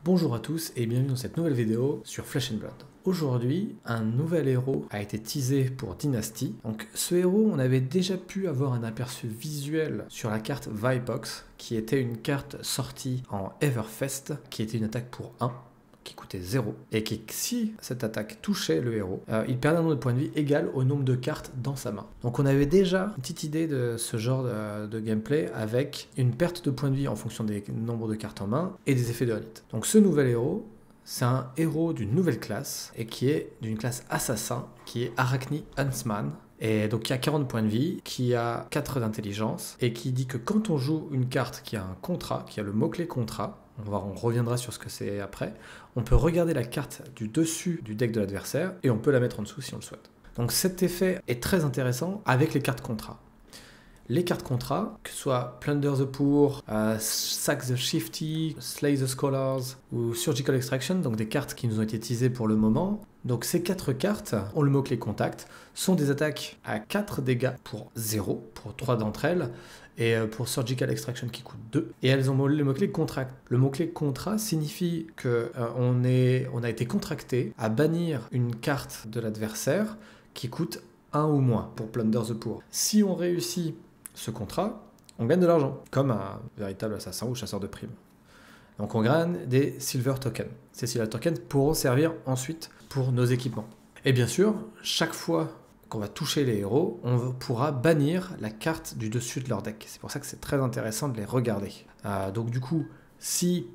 Bonjour à tous et bienvenue dans cette nouvelle vidéo sur Flesh and Blood. Aujourd'hui, un nouvel héros a été teasé pour Dynasty. Donc ce héros, on avait déjà pu avoir un aperçu visuel sur la carte Vipox, qui était une carte sortie en Everfest, qui était une attaque pour 1, qui coûtait 0, et qui, si cette attaque touchait le héros, il perdait un nombre de points de vie égal au nombre de cartes dans sa main. Donc on avait déjà une petite idée de ce genre de gameplay avec une perte de points de vie en fonction des nombres de cartes en main et des effets de hit. Donc ce nouvel héros, c'est un héros d'une nouvelle classe, et qui est d'une classe assassin, qui est Arachni Huntsman, et donc qui a 40 points de vie, qui a 4 d'intelligence, et qui dit que quand on joue une carte qui a un contrat, qui a le mot-clé contrat, on reviendra sur ce que c'est après, on peut regarder la carte du dessus du deck de l'adversaire, et on peut la mettre en dessous si on le souhaite. Donc cet effet est très intéressant avec les cartes contrat. Les cartes contrat, que ce soit Plunder the Poor, Sack the Shifty, Slay the Scholars ou Surgical Extraction, donc des cartes qui nous ont été teasées pour le moment. Donc ces 4 cartes ont le mot-clé contact, sont des attaques à 4 dégâts pour 0, pour 3 d'entre elles, et pour Surgical Extraction qui coûte 2. Et elles ont le mot-clé contract. Le mot-clé contrat signifie qu'on a été contracté à bannir une carte de l'adversaire qui coûte 1 ou moins pour Plunder the Poor. Si on réussit ce contrat, on gagne de l'argent, comme un véritable assassin ou chasseur de primes. Donc on gagne des Silver Tokens. Ces Silver Tokens pourront servir ensuite pour nos équipements. Et bien sûr, chaque fois qu'on va toucher les héros, on pourra bannir la carte du dessus de leur deck. C'est pour ça que c'est très intéressant de les regarder. Donc du coup, si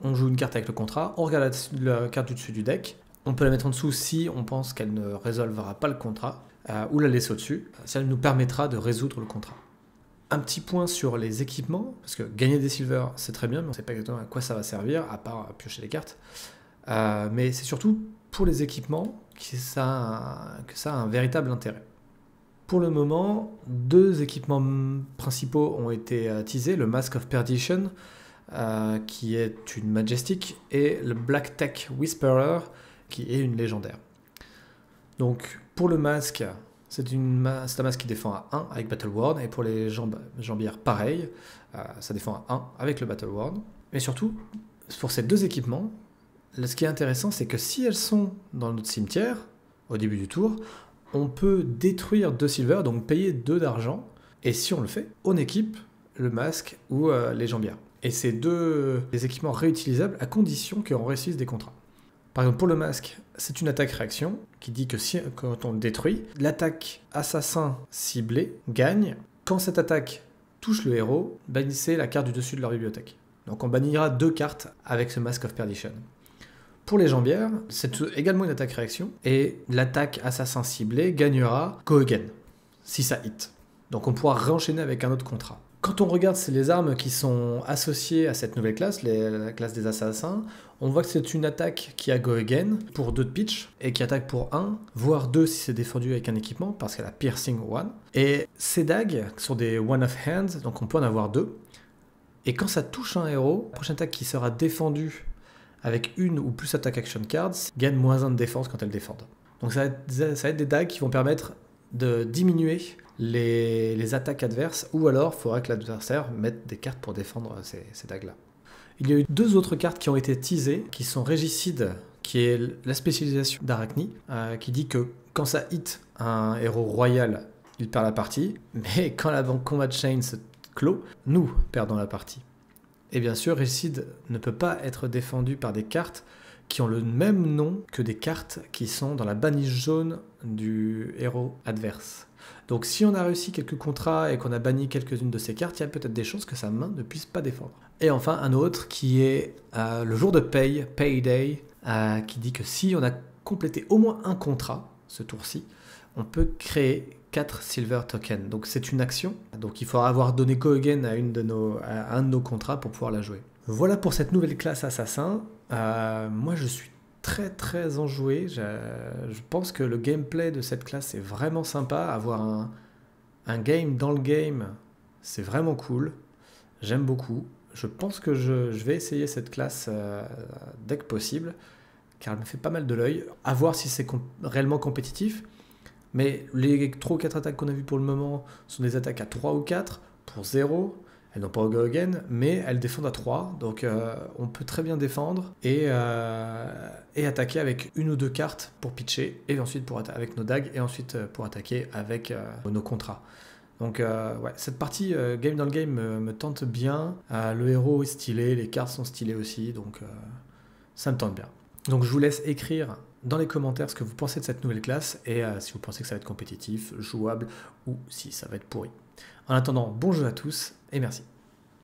on joue une carte avec le contrat, on regarde la carte du dessus du deck, on peut la mettre en dessous si on pense qu'elle ne résolvera pas le contrat, ou la laisser au-dessus. Ça nous permettra de résoudre le contrat. Un petit point sur les équipements, parce que gagner des silver, c'est très bien, mais on ne sait pas exactement à quoi ça va servir, à part à piocher les cartes. Mais c'est surtout pour les équipements que ça a un véritable intérêt. Pour le moment, 2 équipements principaux ont été teasés, le Mask of Perdition, qui est une Majestic, et le Black Tech Whisperer, qui est une légendaire. Donc pour le masque, c'est un masque qui défend à 1 avec Battle Ward, et pour les jambières, pareil, ça défend à 1 avec le Battle Ward. Mais surtout, pour ces 2 équipements, ce qui est intéressant, c'est que si elles sont dans notre cimetière, au début du tour, on peut détruire 2 silver, donc payer 2 d'argent, et si on le fait, on équipe le masque ou les jambières. Et c'est des équipements réutilisables à condition qu'on réussisse des contrats. Par exemple, pour le masque, c'est une attaque-réaction qui dit que quand on le détruit, l'attaque assassin ciblée gagne. Quand cette attaque touche le héros, bannissez la carte du dessus de leur bibliothèque. Donc on bannira 2 cartes avec ce Mask of Perdition. Pour les jambières, c'est également une attaque-réaction, et l'attaque assassin ciblée gagnera Go Again, si ça hit. Donc on pourra réenchaîner avec un autre contrat. Quand on regarde les armes qui sont associées à cette nouvelle classe, la classe des assassins, on voit que c'est une attaque qui a Go Again pour 2 de pitch, et qui attaque pour 1, voire 2 si c'est défendu avec un équipement, parce qu'elle a Piercing 1. Et ces dagues sont des one of hands, donc on peut en avoir 2. Et quand ça touche un héros, la prochaine attaque qui sera défendue avec une ou plus attack action cards gagne moins 1 de défense quand elles défendent. Donc ça va être des dagues qui vont permettre de diminuer les attaques adverses, ou alors il faudra que l'adversaire mette des cartes pour défendre ces dagues-là. Il y a eu 2 autres cartes qui ont été teasées, qui sont Régicide, qui est la spécialisation d'Arachni, qui dit que quand ça hit un héros royal, il perd la partie, mais quand la combat chain se clôt, nous perdons la partie. Et bien sûr, Régicide ne peut pas être défendu par des cartes qui ont le même nom que des cartes qui sont dans la banniche jaune du héros adverse. Donc si on a réussi quelques contrats et qu'on a banni quelques-unes de ces cartes, il y a peut-être des chances que sa main ne puisse pas défendre. Et enfin un autre qui est le jour de paye, Payday, qui dit que si on a complété au moins un contrat, ce tour-ci, on peut créer 4 Silver Tokens. Donc c'est une action, donc il faudra avoir donné Go Again à un de nos contrats pour pouvoir la jouer. Voilà pour cette nouvelle classe assassin. Moi je suis très enjoué. Je pense que le gameplay de cette classe est vraiment sympa. Avoir un game dans le game, c'est vraiment cool. J'aime beaucoup. Je pense que je vais essayer cette classe dès que possible, car elle me fait pas mal de l'œil. À voir si c'est réellement compétitif. Mais les 3 ou 4 attaques qu'on a vues pour le moment sont des attaques à 3 ou 4 pour 0. Elles n'ont pas Go Again, mais elles défendent à 3. Donc on peut très bien défendre et attaquer avec une ou deux cartes pour pitcher, et ensuite avec nos dagues, et ensuite pour attaquer avec nos contrats. Donc ouais, cette partie game dans le game me tente bien. Le héros est stylé, les cartes sont stylées aussi, donc ça me tente bien. Donc je vous laisse écrire dans les commentaires ce que vous pensez de cette nouvelle classe, et si vous pensez que ça va être compétitif, jouable, ou si ça va être pourri. En attendant, bon jeu à tous, et merci.